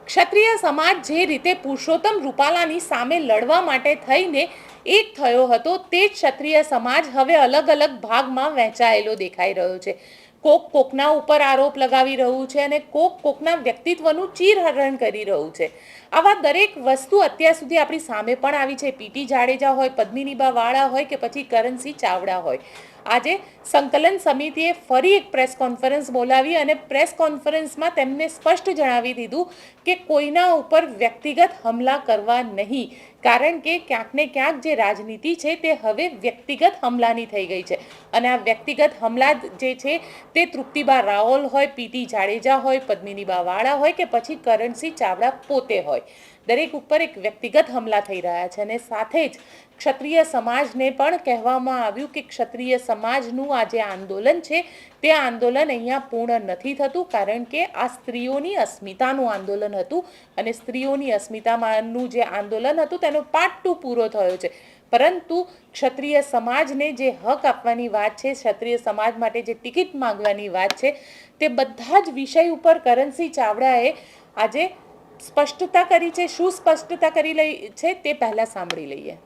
ક્ષત્રિય સમાજ જે રીતે પુરુષોત્તમ રૂપાલાની સામે લડવા માટે થઈને એક થયો હતો, તે જ ક્ષત્રિય સમાજ હવે અલગ અલગ ભાગમાં વહેંચાયેલો દેખાઈ રહ્યો છે. કોક કોકના ઉપર આરોપ લગાવી રહ્યું છે અને કોક કોકના વ્યક્તિત્વનું ચીરહરણ કરી રહ્યું છે. આવા દરેક વસ્તુ અત્યાર સુધી આપણી સામે પણ આવી છે. પીટી જાડેજા હોય, પદ્મિનીબા વાળા હોય કે પછી કરણસિંહ ચાવડા હોય. આજે સંકલન સમિતિએ ફરી એક પ્રેસ કોન્ફરન્સ બોલાવી અને પ્રેસ કોન્ફરન્સમાં તેમને સ્પષ્ટ જણાવી દીધું કે કોઈના ઉપર વ્યક્તિગત હમલા કરવા નહીં, કારણ કે ક્યાંક ને ક્યાંક જે રાજનીતિ છે તે હવે વ્યક્તિગત હમલાની થઈ ગઈ છે. અને આ વ્યક્તિગત હમલા જે છે તે તૃપ્તિબા રાઓલ હોય, પીટી જાડેજા હોય, પદ્મિનીબા વાળા હોય કે પછી કરણસિંહ ચાવડા પોતે હોય, દરેક ઉપર એક વ્યક્તિગત હમલા થઈ રહ્યા છે. અને સાથે જ ક્ષત્રિય સમાજને પણ કહેવામાં આવ્યું કે ક્ષત્રિય સમાજનું આ જે આંદોલન છે તે આંદોલન અહીંયા પૂર્ણ નથી થતું, કારણ કે આ સ્ત્રીઓની અસ્મિતાનું આંદોલન હતું અને સ્ત્રીઓની અસ્મિતાનું જે આંદોલન હતું તેનો પાર્ટ 2 પૂરો થયો છે. પરંતુ ક્ષત્રિય સમાજને જે હક આપવાની વાત છે, ક્ષત્રિય સમાજ માટે જે ટિકિટ માંગવાની વાત છે, તે બધા જ વિષય ઉપર કરણસિંહ ચાવડાએ આજે સ્પષ્ટતા કરી છે. શું સ્પષ્ટતા કરી લઈ છે તે પહેલાં સાંભળી લઈએ.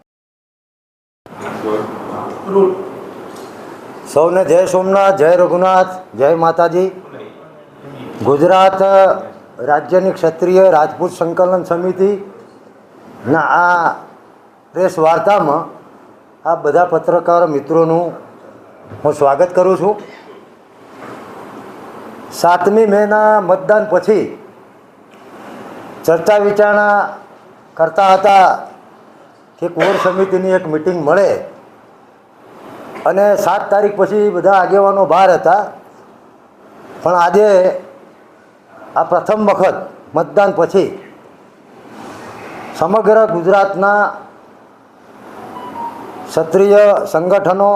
સૌને જય સોમનાથ, જય રઘુનાથ, જય માતાજી. ગુજરાત રાજ્યની ક્ષત્રિય રાજપૂત સંકલન સમિતિના આ પ્રેસ વાર્તામાં આ બધા પત્રકાર મિત્રોનું હું સ્વાગત કરું છું. 7મી મેના મતદાન પછી ચર્ચા વિચારણા કરતા હતા કે કોર સમિતિની એક મિટિંગ મળે અને 7 તારીખ પછી બધા આગેવાનો બહાર હતા. પણ આજે આ પ્રથમ વખત મતદાન પછી સમગ્ર ગુજરાતના ક્ષત્રિય સંગઠનો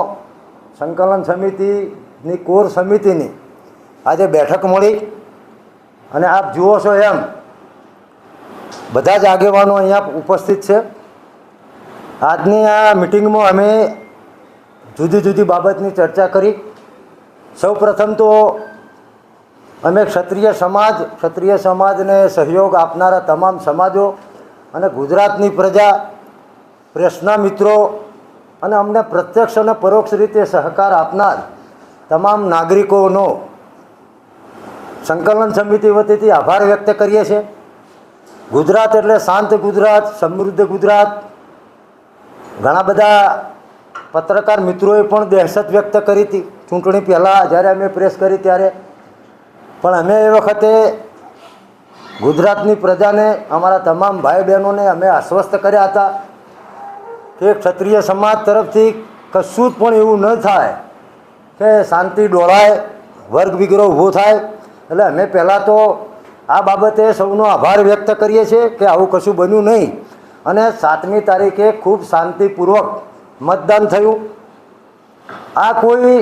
સંકલન સમિતિની કોર સમિતિની આજે બેઠક મળી અને આપ જુઓ છો એમ બધા જ આગેવાનો અહીંયા ઉપસ્થિત છે. આજની આ મિટિંગમાં અમે જુદી જુદી બાબતની ચર્ચા કરી. સૌ પ્રથમ તો અમે ક્ષત્રિય સમાજને સહયોગ આપનારા તમામ સમાજો અને ગુજરાતની પ્રજા, પ્રેસના મિત્રો અને અમને પ્રત્યક્ષ અને પરોક્ષ રીતે સહકાર આપનાર તમામ નાગરિકોનો સંકલન સમિતિ વતીથી આભાર વ્યક્ત કરીએ છીએ. ગુજરાત એટલે શાંત ગુજરાત, સમૃદ્ધ ગુજરાત. ઘણા બધા પત્રકાર મિત્રોએ પણ દહેશત વ્યક્ત કરી હતી ચૂંટણી પહેલાં, જ્યારે અમે પ્રેસ કરી ત્યારે. પણ અમે એ વખતે ગુજરાતની પ્રજાને, અમારા તમામ ભાઈ બહેનોને અમે આશ્વસ્ત કર્યા હતા કે ક્ષત્રિય સમાજ તરફથી કશું જ પણ એવું ન થાય કે શાંતિ ડોળાય, વર્ગ વિગ્રહ ઊભો થાય. એટલે અમે પહેલાં તો આ બાબતે સૌનો આભાર વ્યક્ત કરીએ છીએ કે આવું કશું બન્યું નહીં. અને 7મી તારીખે ખૂબ શાંતિપૂર્વક મતદાન થયું. આ કોઈ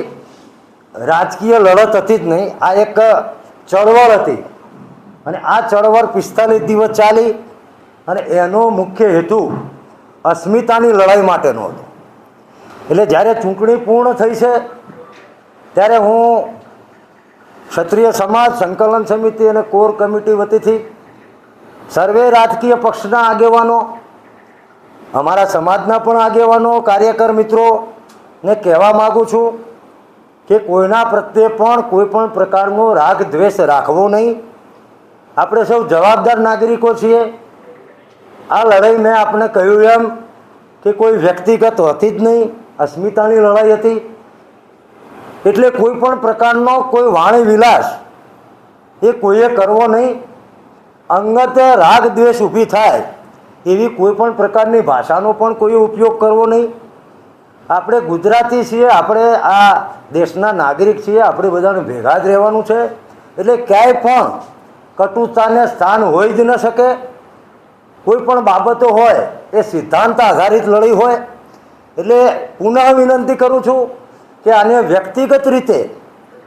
રાજકીય લડત હતી જ નહીં, આ એક ચળવળ હતી. અને આ ચળવળ 45 દિવસ ચાલી અને એનો મુખ્ય હેતુ અસ્મિતાની લડાઈ માટેનો હતો. એટલે જ્યારે ચૂંટણી પૂર્ણ થઈ છે ત્યારે હું ક્ષત્રિય સમાજ સંકલન સમિતિ અને કોર કમિટી વતીથી સર્વે રાજકીય પક્ષના આગેવાનો, અમારા સમાજના પણ આગેવાનો, કાર્યકર મિત્રોને કહેવા માગું છું કે કોઈના પ્રત્યે પણ કોઈ પણ પ્રકારનો રાગ દ્વેષ રાખવો નહીં. આપણે સૌ જવાબદાર નાગરિકો છીએ. આ લડાઈ મેં આપણે કહ્યું એમ કે કોઈ વ્યક્તિગત હતી જ નહીં, અસ્મિતાની લડાઈ હતી. એટલે કોઈ પણ પ્રકારનો કોઈ વાણી વિલાસ એ કોઈએ કરવો નહીં. અંગત રાગ દ્વેષ ઊભી થાય એવી કોઈ પણ પ્રકારની ભાષાનો પણ કોઈ ઉપયોગ કરવો નહીં. આપણે ગુજરાતી છીએ, આપણે આ દેશના નાગરિક છીએ, આપણે બધાને ભેગા જ રહેવાનું છે. એટલે ક્યાંય પણ કટુતાને સ્થાન હોઈ જ ન શકે. કોઈ પણ બાબતો હોય એ સિદ્ધાંત આધારિત લડાઈ હોય. એટલે પુનઃ વિનંતી કરું છું કે આને વ્યક્તિગત રીતે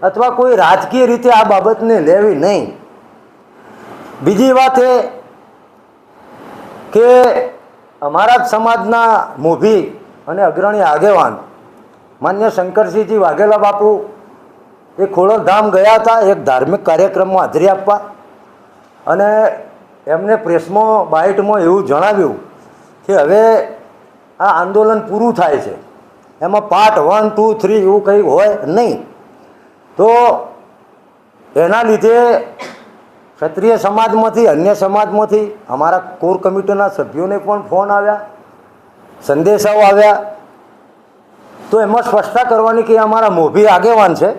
અથવા કોઈ રાજકીય રીતે આ બાબતને લેવી નહીં. બીજી વાત એ કે અમારા જ સમાજના મોભી અને અગ્રણી આગેવાન માન્ય શંકરસિંહજી વાઘેલા બાપુ એ ખોડલધામ ગયા હતા એક ધાર્મિક કાર્યક્રમમાં હાજરી આપવા. અને એમને પ્રેસમાં બાઇટમાં એવું જણાવ્યું કે હવે આ આંદોલન પૂરું થાય છે, એમાં પાર્ટ 1, 2, 3 એવું કંઈ હોય નહીં. તો એના લીધે ક્ષત્રિય સમાજમાંથી, અન્ય સમાજમાંથી અમારા કોર કમિટીના સભ્યોને પણ ફોન આવ્યા, સંદેશાઓ આવ્યા. તો એમાં સ્પષ્ટતા કરવાની કે અમારા મોભી આગેવાન છે,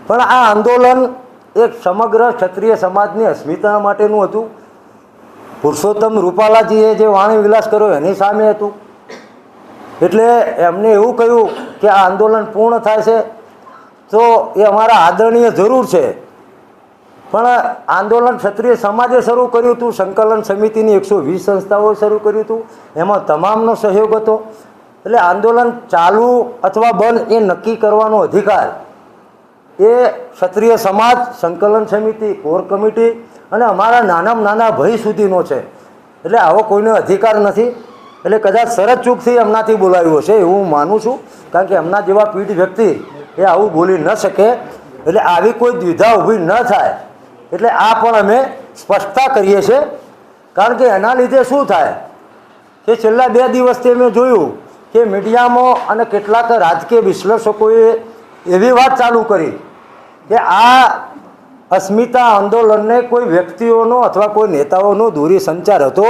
પણ આ આંદોલન એક સમગ્ર ક્ષત્રિય સમાજની અસ્મિતા માટેનું હતું. પુરુષોત્તમ રૂપાલાજીએ જે વાણી વિલાસ કર્યો એની સામે હતું. એટલે એમને એવું કહ્યું કે આ આંદોલન પૂર્ણ થાય છે તો એ અમારા આદરણીય જરૂર છે, પણ આંદોલન ક્ષત્રિય સમાજે શરૂ કર્યું હતું. સંકલન સમિતિની 120 સંસ્થાઓએ શરૂ કર્યું હતું, એમાં તમામનો સહયોગ હતો. એટલે આંદોલન ચાલુ અથવા બંધ એ નક્કી કરવાનો અધિકાર એ ક્ષત્રિય સમાજ, સંકલન સમિતિ, કોર કમિટી અને અમારા નાનામાં નાના ભાઈ સુધીનો છે. એટલે આવો કોઈને અધિકાર નથી. એટલે કદાચ શરત ચૂકથી એમનાથી બોલાવ્યું હશે એવું હું માનું છું, કારણ કે એમના જેવા પીઢ વ્યક્તિ એ આવું બોલી ન શકે. એટલે આવી કોઈ દ્વિધા ઊભી ન થાય એટલે આ પણ અમે સ્પષ્ટતા કરીએ છીએ. કારણ કે એના લીધે શું થાય કે છેલ્લા 2 દિવસથી અમે જોયું કે મીડિયામાં અને કેટલાક રાજકીય વિશ્લેષકોએ એવી વાત ચાલુ કરી કે આ અસ્મિતા આંદોલનને કોઈ વ્યક્તિઓનો અથવા કોઈ નેતાઓનો દૂરી સંચાર હતો.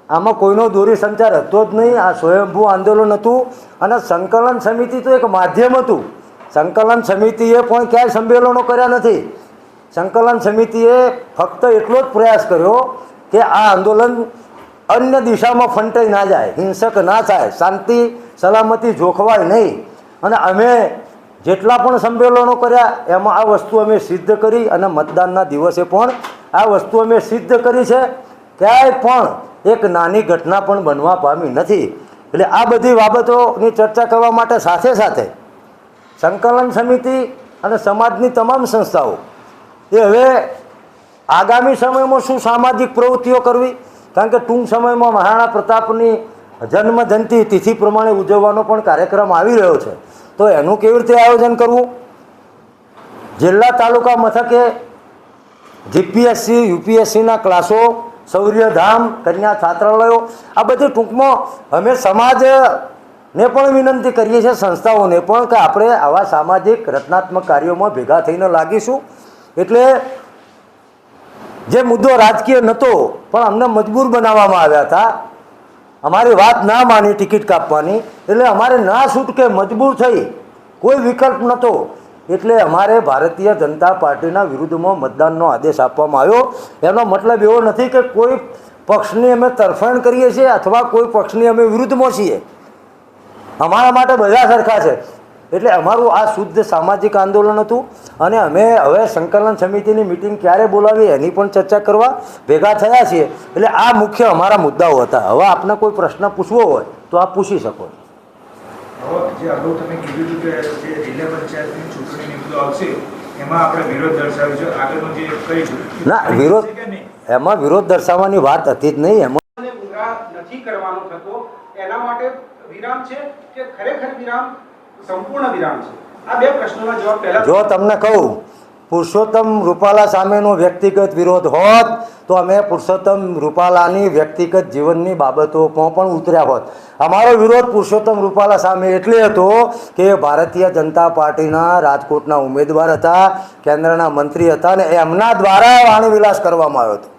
આમાં કોઈનો દૂરી સંચાર હતો જ નહીં. આ સ્વયંભૂ આંદોલન હતું અને સંકલન સમિતિ તો એક માધ્યમ હતું. સંકલન સમિતિએ પણ ક્યાંય સંમેલનો કર્યા નથી. સંકલન સમિતિએ ફક્ત એટલો જ પ્રયાસ કર્યો કે આ આંદોલન અન્ય દિશામાં ફંટાઈ ના જાય, હિંસક ના થાય, શાંતિ સલામતી જોખવાય નહીં. અને અમે જેટલા પણ સંમેલનો કર્યા એમાં આ વસ્તુ અમે સિદ્ધ કરી અને મતદાનના દિવસે પણ આ વસ્તુ અમે સિદ્ધ કરી છે. ક્યાંય પણ એક નાની ઘટના પણ બનવા પામી નથી. એટલે આ બધી બાબતોની ચર્ચા કરવા માટે સાથે સાથે સંકલન સમિતિ અને સમાજની તમામ સંસ્થાઓ એ હવે આગામી સમયમાં શું સામાજિક પ્રવૃત્તિઓ કરવી, કારણ કે ટૂંક સમયમાં મહારાણા પ્રતાપની જન્મજયંતિ તિથિ પ્રમાણે ઉજવવાનો પણ કાર્યક્રમ આવી રહ્યો છે. તો એનું કેવી રીતે આયોજન કરવું, જિલ્લા તાલુકા મથકે જીપીએસસી યુપીએસસીના ક્લાસો, શૌર્યધામ, કન્યા છાત્રાલયો, આ બધી ટૂંકમાં અમે સમાજને પણ વિનંતી કરીએ છીએ, સંસ્થાઓને પણ, કે આપણે આવા સામાજિક રચનાત્મક કાર્યોમાં ભેગા થઈને લાગીશું. એટલે જે મુદ્દો રાજકીય નહોતો પણ અમને મજબૂર બનાવવામાં આવ્યા હતા, અમારી વાત ના માની ટિકિટ કાપવાની, એટલે અમારે ના છૂટકે મજબૂર થઈ, કોઈ વિકલ્પ નહોતો. એટલે અમારે ભારતીય જનતા પાર્ટીના વિરુદ્ધમાં મતદાનનો આદેશ આપવામાં આવ્યો. એનો મતલબ એવો નથી કે કોઈ પક્ષની અમે તરફેણ કરીએ છીએ અથવા કોઈ પક્ષની અમે વિરુદ્ધમાં છીએ. અમારા માટે બધા સરખા છે. એટલે અમારું આ શુદ્ધ સામાજિક આંદોલન હતું. અને અમે હવે સંકલન સમિતિની મિટિંગ ક્યારે બોલાવી એની પણ ચર્ચા કરવા ભેગા થયા છીએ. એટલે આ મુખ્ય અમારા મુદ્દાઓ હતા. હવે આપને કોઈ પ્રશ્ન પૂછવો હોય તો આપ પૂછી શકો. જે અગાઉ તમે કીધું હતું કે જે જિલ્લા પંચાયતની ચૂંટણીની મુદ્દો આવશે એમાં આપણે વિરોધ દર્શાવ્યો છે, આગળનું જે કહીશું ના, વિરોધ એમાં વિરોધ દર્શાવવાની વાત હતી જ નહીં. એમાં ગુમરાહ નથી કરવાનો થતો એના માટે વિરામ છે કે ખરેખર વિરામ સંપૂર્ણ વિરામ છે? આ બે પ્રશ્નોના જવાબ પહેલા જો તમને કહું, પુરુષોત્તમ રૂપાલા સામેનો વ્યક્તિગત વિરોધ હોત તો અમે પુરુષોત્તમ રૂપાલાની વ્યક્તિગત જીવનની બાબતોમાં પણ ઉતર્યા હોત. અમારો વિરોધ પુરુષોત્તમ રૂપાલા સામે એટલે હતો કે ભારતીય જનતા પાર્ટીના રાજકોટના ઉમેદવાર હતા, કેન્દ્રના મંત્રી હતા અને એમના દ્વારા વાણી વિલાસ કરવામાં આવ્યો હતો.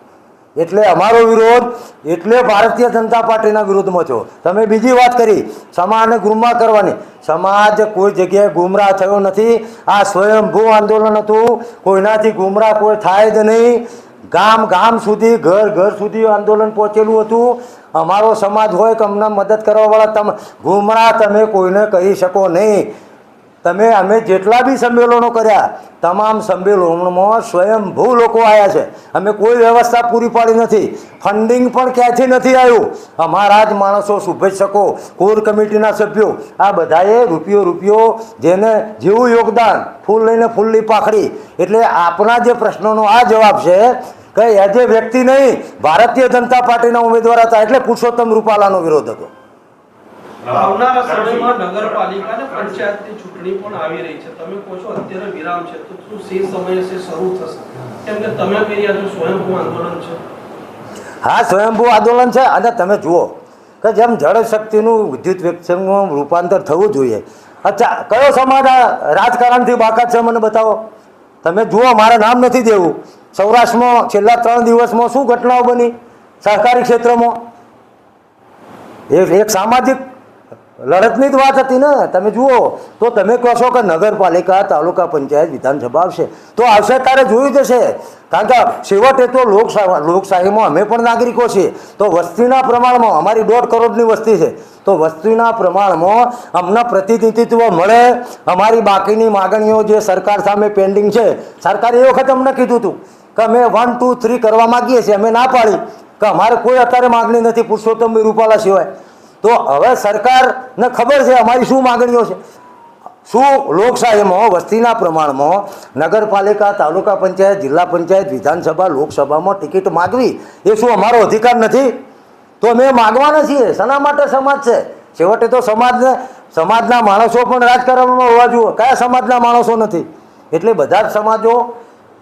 એટલે અમારો વિરોધ એટલે ભારતીય જનતા પાર્ટીના વિરોધમાં છો. તમે બીજી વાત કરી સમાજને ગુમરાહ કરવાની. સમાજ કોઈ જગ્યાએ ગુમરાહ થયો નથી. આ સ્વયંભૂ આંદોલન હતું. કોઈનાથી ગુમરાહ કોઈ થાય જ નહીં. ગામ ગામ સુધી, ઘર ઘર સુધી આંદોલન પહોંચેલું હતું. અમારો સમાજ હોય કે અમને મદદ કરવાવાળા ગુમરાહ તમે કોઈને કરી શકો નહીં. અમે જેટલા બી સંમેલનો કર્યા તમામ સંમેલનોમાં સ્વયંભૂ લોકો આવ્યા છે. અમે કોઈ વ્યવસ્થા પૂરી પાડી નથી. ફંડિંગ પણ ક્યાંથી નથી આવ્યું. અમારા જ માણસો, શુભેચ્છકો, કોર કમિટીના સભ્યો, આ બધાએ રૂપિયો જેને જેવું યોગદાન, ફૂલ લઈને ફૂલની પાખડી. એટલે આપણા જે પ્રશ્નોનો આ જવાબ છે કે એજ વ્યક્તિ નહીં, ભારતીય જનતા પાર્ટીના ઉમેદવાર હતા એટલે પુરુષોત્તમ રૂપાલાનો વિરોધ હતો. આવનારા સમયમાં નગરપાલિકા અને પંચાયતની ચૂંટણી પણ આવી રહી છે. તમે કહો છો અત્યારે વિરામ છે, તો શું તે સમયે છે શરૂ થશે? કેમ કે તમે કહી રહ્યા છો સ્વયંભૂ આંદોલન છે. હા, સ્વયંભૂ આંદોલન છે. અને તમે જુઓ કે જેમ જળશક્તિનું વિદ્યુત વેક્ષણમાં રૂપાંતર થવું જોઈએ. અચ્છા, કયો સમાજ આ રાજકારણથી બાકાત છે મને બતાવો. તમે જુઓ, મારે નામ નથી દેવું, સૌરાષ્ટ્રમાં છેલ્લા 3 દિવસમાં શું ઘટનાઓ બની સહકારી ક્ષેત્રમાં. એક સામાજિક લડતની જ વાત હતી ને. તમે જુઓ તો તમે કહો છો કે નગરપાલિકા, તાલુકા પંચાયત, વિધાનસભા આવશે તો આવશે ત્યારે જોયું જશે. કારણ કે છેવટે તો લોકશાહીમાં અમે પણ નાગરિકો છીએ. તો વસ્તીના પ્રમાણમાં અમારી 1.5 કરોડની વસ્તી છે. તો વસ્તીના પ્રમાણમાં અમને પ્રતિનિધિત્વ મળે. અમારી બાકીની માગણીઓ જે સરકાર સામે પેન્ડિંગ છે, સરકારે એ વખત અમને કીધું હતું કે અમે 1, 2, 3 કરવા માગીએ છીએ. અમે ના પાડી કે અમારે કોઈ અત્યારે માગણી નથી પુરુષોત્તમભાઈ રૂપાલા સિવાય. તો હવે સરકારને ખબર છે અમારી શું માગણીઓ છે. શું લોકશાહીમાં વસ્તીના પ્રમાણમાં નગરપાલિકા, તાલુકા પંચાયત, જિલ્લા પંચાયત, વિધાનસભા, લોકસભામાં ટિકિટ માગવી એ શું અમારો અધિકાર નથી? તો અમે માગવાના છીએ. શેના માટે સમાજ છે? છેવટે તો સમાજના માણસો પણ રાજકારણમાં હોવા જોઈએ. કયા સમાજના માણસો નથી? એટલે બધા જ સમાજો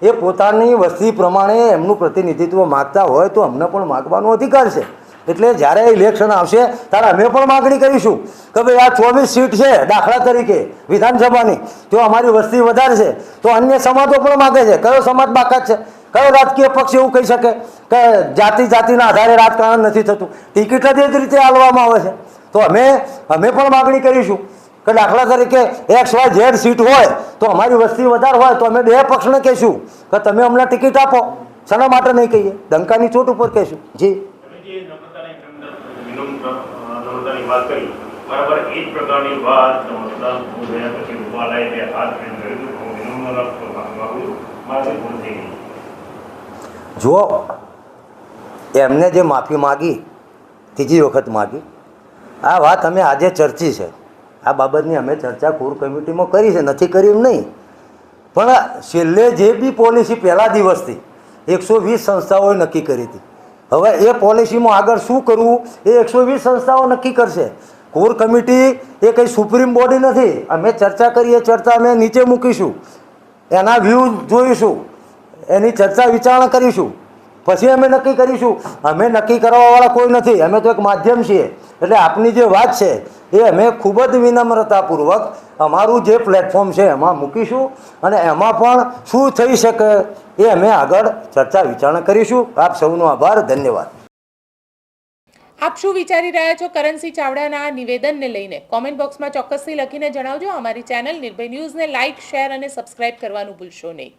એ પોતાની વસ્તી પ્રમાણે એમનું પ્રતિનિધિત્વ માગતા હોય તો અમને પણ માગવાનો અધિકાર છે. એટલે જ્યારે ઇલેક્શન આવશે ત્યારે અમે પણ માગણી કરીશું કે ભાઈ આ 24 સીટ છે દાખલા તરીકે વિધાનસભાની, તો અમારી વસ્તી વધારે છે તો અન્ય સમાજો પણ માગે છે. કયો સમાજ બાકાત છે? કયો રાજકીય પક્ષ એવું કહી શકે કે જાતિના આધારે રાજકારણ નથી થતું? ટિકિટ જ એ જ રીતે આલવામાં આવે છે. તો અમે પણ માગણી કરીશું કે દાખલા તરીકે XYZ સીટ હોય તો અમારી વસ્તી વધારે હોય તો અમે 2 પક્ષને કહીશું કે તમે અમને ટિકિટ આપો. શાના માટે નહીં કહીએ? ડંકાની ચોટ ઉપર કહીશું. જી, નમ્રતાની વાત કરી બરાબર, એ જ પ્રકારની વાત મતદાન થયા પછી રૂપાલાએ બે હાથ જોઈને કર્યું. હું વિનમ્ર માગું મારી ભૂલ થઈ ગઈ. જો એમને જે માફી માગી, ત્રીજી વખત માગી, આ વાત અમે આજે ચર્ચી છે. આ બાબતની અમે ચર્ચા કોર કમિટીમાં કરી છે, નથી કરી એમ નહીં. પણ છેલ્લે જે બી પોલિસી પહેલા દિવસથી 120 સંસ્થાઓએ નક્કી કરી હતી. હવે એ પોલિસીમાં આગળ શું કરવું એ 120 સંસ્થાઓ નક્કી કરશે. કોર કમિટી એ કંઈ સુપ્રીમ બોડી નથી. અમે ચર્ચા કરીએ, ચર્ચા અમે નીચે મૂકીશું, એના વ્યૂ જોઈશું, એની ચર્ચા વિચારણા કરીશું, પછી અમે નક્કી કરીશું. અમે નક્કી કરવાવાળા કોઈ નથી, અમે તો એક માધ્યમ છીએ. એટલે આપની જે વાત છે એ અમે ખૂબ જ વિનમ્રતાપૂર્વક અમારું જે પ્લેટફોર્મ છે એમાં મૂકીશું અને એમાં પણ શું થઈ શકે એ અમે આગળ ચર્ચા વિચારણા કરીશું. આપ સૌનો આભાર, ધન્યવાદ. આપ શું વિચારી રહ્યા છો કરણસિંહ ચાવડાના આ નિવેદનને લઈને? કોમેન્ટ બોક્સમાં ચોક્કસથી લખીને જણાવજો. અમારી ચેનલ નિર્ભય ન્યૂઝને લાઇક, શેર અને સબસ્ક્રાઇબ કરવાનું ભૂલશો નહીં.